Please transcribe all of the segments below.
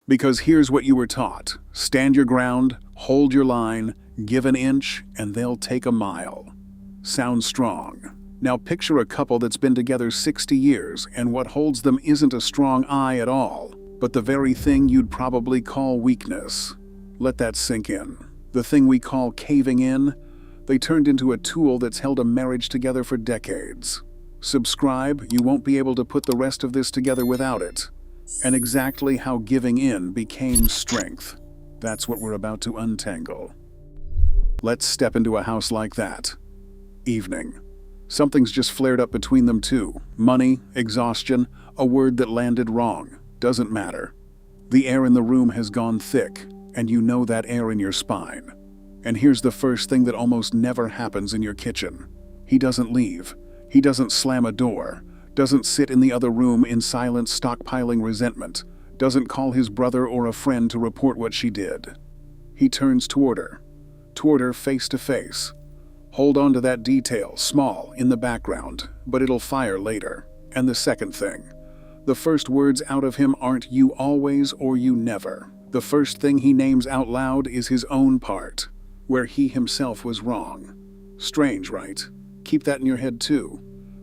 Because here's what you were taught. Stand your ground, hold your line, give an inch, and they'll take a mile. Sounds strong. Now picture a couple that's been together 60 years, and what holds them isn't a strong eye at all, but the very thing you'd probably call weakness. Let that sink in. The thing we call caving in, they turned into a tool that's held a marriage together for decades. Subscribe, you won't be able to put the rest of this together without it. And exactly how giving in became strength. That's what we're about to untangle. Let's step into a house like that. Evening. Something's just flared up between them two. Money, exhaustion, a word that landed wrong. Doesn't matter. The air in the room has gone thick, and you know that air in your spine. And here's the first thing that almost never happens in your kitchen. He doesn't leave. He doesn't slam a door. Doesn't sit in the other room in silent stockpiling resentment. Doesn't call his brother or a friend to report what she did. He turns toward her face to face. Hold on to that detail, small, in the background, but it'll fire later. And the second thing. The first words out of him aren't "you always" or "you never." The first thing he names out loud is his own part, where he himself was wrong. Strange, right? Keep that in your head too.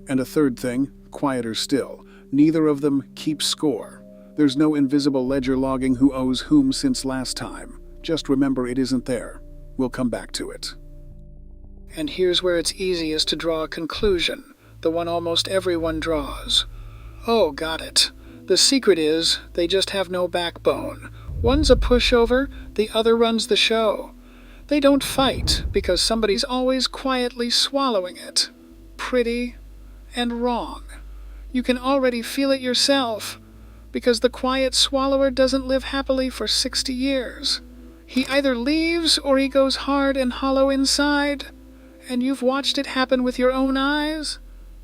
And a third thing, quieter still, neither of them keeps score. There's no invisible ledger logging who owes whom since last time. Just remember it isn't there. We'll come back to it. And here's where it's easiest to draw a conclusion, the one almost everyone draws. Oh, got it. The secret is, they just have no backbone. One's a pushover, the other runs the show. They don't fight, because somebody's always quietly swallowing it. Pretty and wrong. You can already feel it yourself, because the quiet swallower doesn't live happily for 60 years. He either leaves or he goes hard and hollow inside, and you've watched it happen with your own eyes.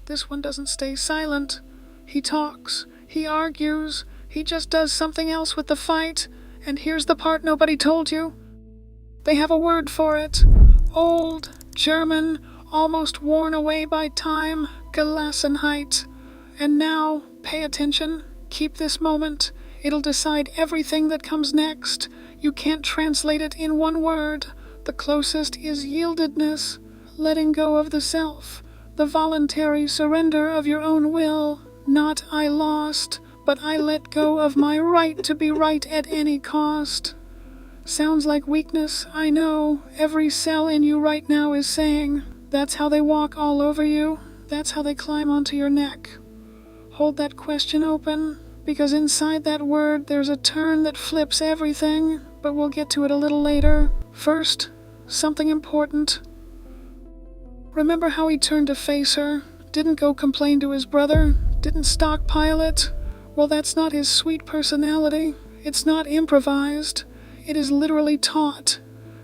This one doesn't stay silent. He talks, he argues, he just does something else with the fight, and here's the part nobody told you. They have a word for it. Old, German, almost worn away by time, Gelassenheit. And now, pay attention, keep this moment. It'll decide everything that comes next. You can't translate it in one word. The closest is yieldedness, letting go of the self, the voluntary surrender of your own will. Not I lost, but I let go of my right to be right at any cost. Sounds like weakness, I know. Every cell in you right now is saying. That's how they walk all over you. That's how they climb onto your neck. Hold that question open, because inside that word there's a turn that flips everything, but we'll get to it a little later. First, something important. Remember how he turned to face her? Didn't go complain to his brother? Didn't stockpile it? Well, that's not his sweet personality. It's not improvised. It is literally taught.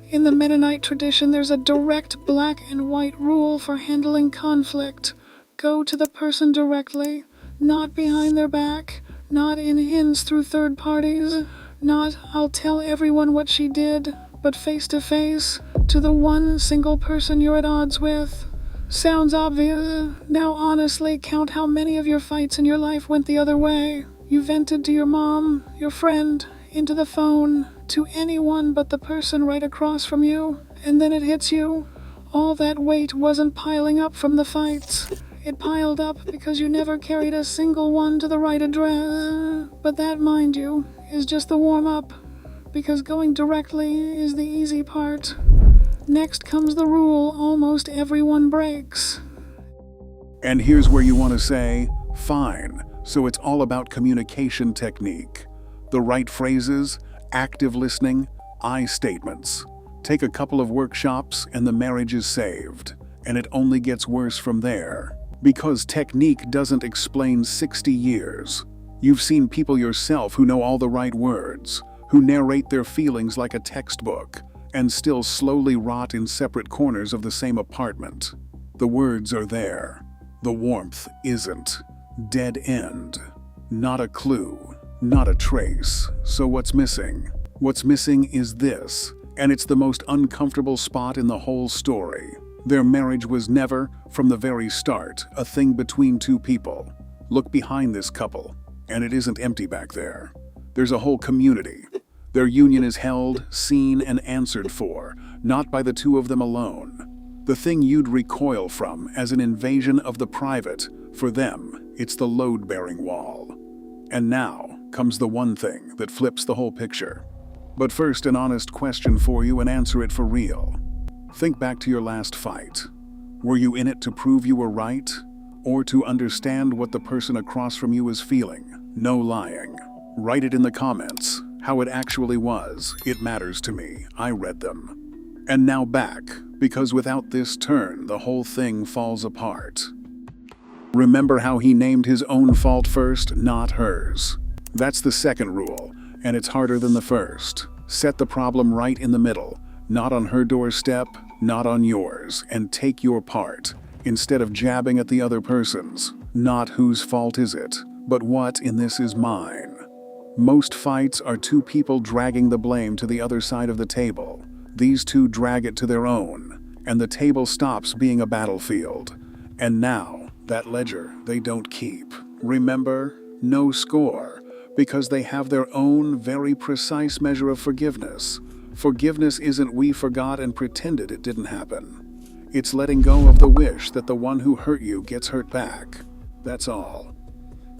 In the Mennonite tradition, there's a direct black and white rule for handling conflict. Go to the person directly, not behind their back, not in hints through third parties, not "I'll tell everyone what she did," but face to face, to the one single person you're at odds with. Sounds obvious. Now honestly, count how many of your fights in your life went the other way. You vented to your mom, your friend, into the phone, to anyone but the person right across from you, and then it hits you. All that weight wasn't piling up from the fights. It piled up because you never carried a single one to the right address. But that, mind you, is just the warm-up, because going directly is the easy part. Next comes the rule almost everyone breaks. And here's where you want to say, fine, so it's all about communication technique. The right phrases, active listening, I statements. Take a couple of workshops and the marriage is saved. And it only gets worse from there. Because technique doesn't explain 60 years. You've seen people yourself who know all the right words, who narrate their feelings like a textbook, and still slowly rot in separate corners of the same apartment. The words are there. The warmth isn't. Dead end. Not a clue. Not a trace. So what's missing? What's missing is this, and it's the most uncomfortable spot in the whole story. Their marriage was never, from the very start, a thing between two people. Look behind this couple, and it isn't empty back there. There's a whole community, Their union is held, seen, and answered for, not by the two of them alone. The thing you'd recoil from as an invasion of the private, for them, it's the load-bearing wall. And now comes the one thing that flips the whole picture. But first, an honest question for you, and answer it for real. Think back to your last fight. Were you in it to prove you were right? Or to understand what the person across from you is feeling? No lying. Write it in the comments. How it actually was. It matters to me. I read them. And now back, because without this turn, the whole thing falls apart. Remember how he named his own fault first, not hers. That's the second rule, and it's harder than the first. Set the problem right in the middle, not on her doorstep, not on yours, and take your part, instead of jabbing at the other person's. Not whose fault is it, but what in this is mine. Most fights are two people dragging the blame to the other side of the table. These two drag it to their own, and the table stops being a battlefield. And now, that ledger they don't keep. Remember, no score, because they have their own very precise measure of forgiveness. Forgiveness isn't we forgot and pretended it didn't happen. It's letting go of the wish that the one who hurt you gets hurt back. That's all.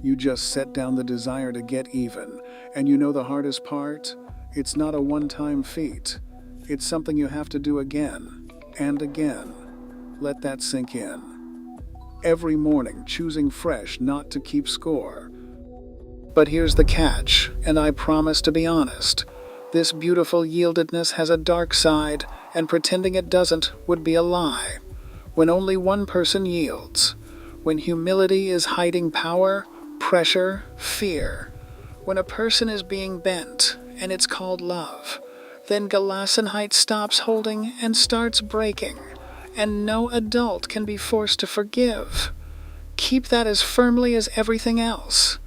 You just set down the desire to get even, and you know the hardest part? It's not a one-time feat. It's something you have to do again and again. Let that sink in. Every morning choosing fresh not to keep score. But here's the catch, and I promise to be honest. This beautiful yieldedness has a dark side, and pretending it doesn't would be a lie. When only one person yields, when humility is hiding power, pressure, fear, when a person is being bent, and it's called love, then Gelassenheit stops holding and starts breaking, and no adult can be forced to forgive. Keep that as firmly as everything else.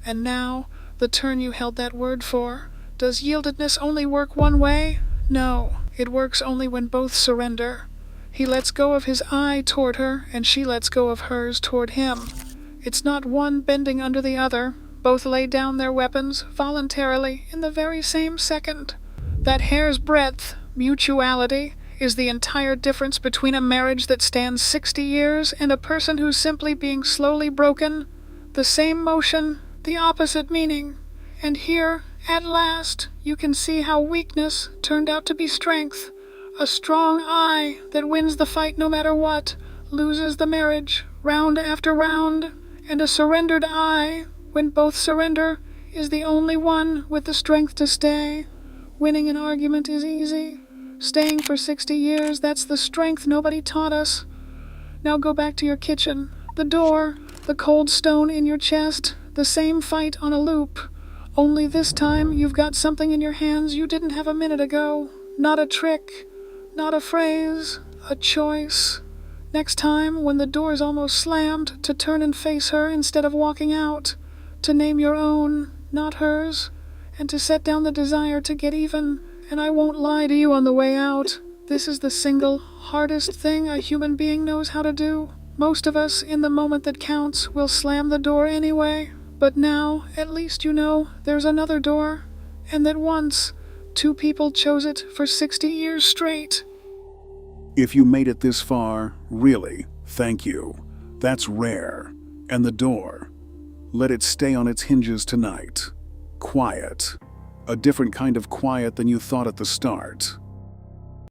And now, the turn you held that word for. Does yieldedness only work one way? No, it works only when both surrender. He lets go of his I toward her, and she lets go of hers toward him. It's not one bending under the other. Both lay down their weapons voluntarily in the very same second. That hair's breadth, mutuality, is the entire difference between a marriage that stands 60 years and a person who's simply being slowly broken. The same motion, the opposite meaning. And here, at last, you can see how weakness turned out to be strength. A strong I that wins the fight no matter what, loses the marriage, round after round. And a surrendered I, when both surrender, is the only one with the strength to stay. Winning an argument is easy. Staying for 60 years, that's the strength nobody taught us. Now go back to your kitchen. The door, the cold stone in your chest, the same fight on a loop. Only this time you've got something in your hands you didn't have a minute ago. Not a trick, not a phrase, a choice. Next time, when the door's almost slammed, to turn and face her instead of walking out. To name your own, not hers. And to set down the desire to get even. And I won't lie to you on the way out. This is the single hardest thing a human being knows how to do. Most of us, in the moment that counts, will slam the door anyway. But now, at least you know there's another door. And that once, two people chose it for 60 years straight. If you made it this far, really, thank you. That's rare. And the door. Let it stay on its hinges tonight. Quiet. A different kind of quiet than you thought at the start.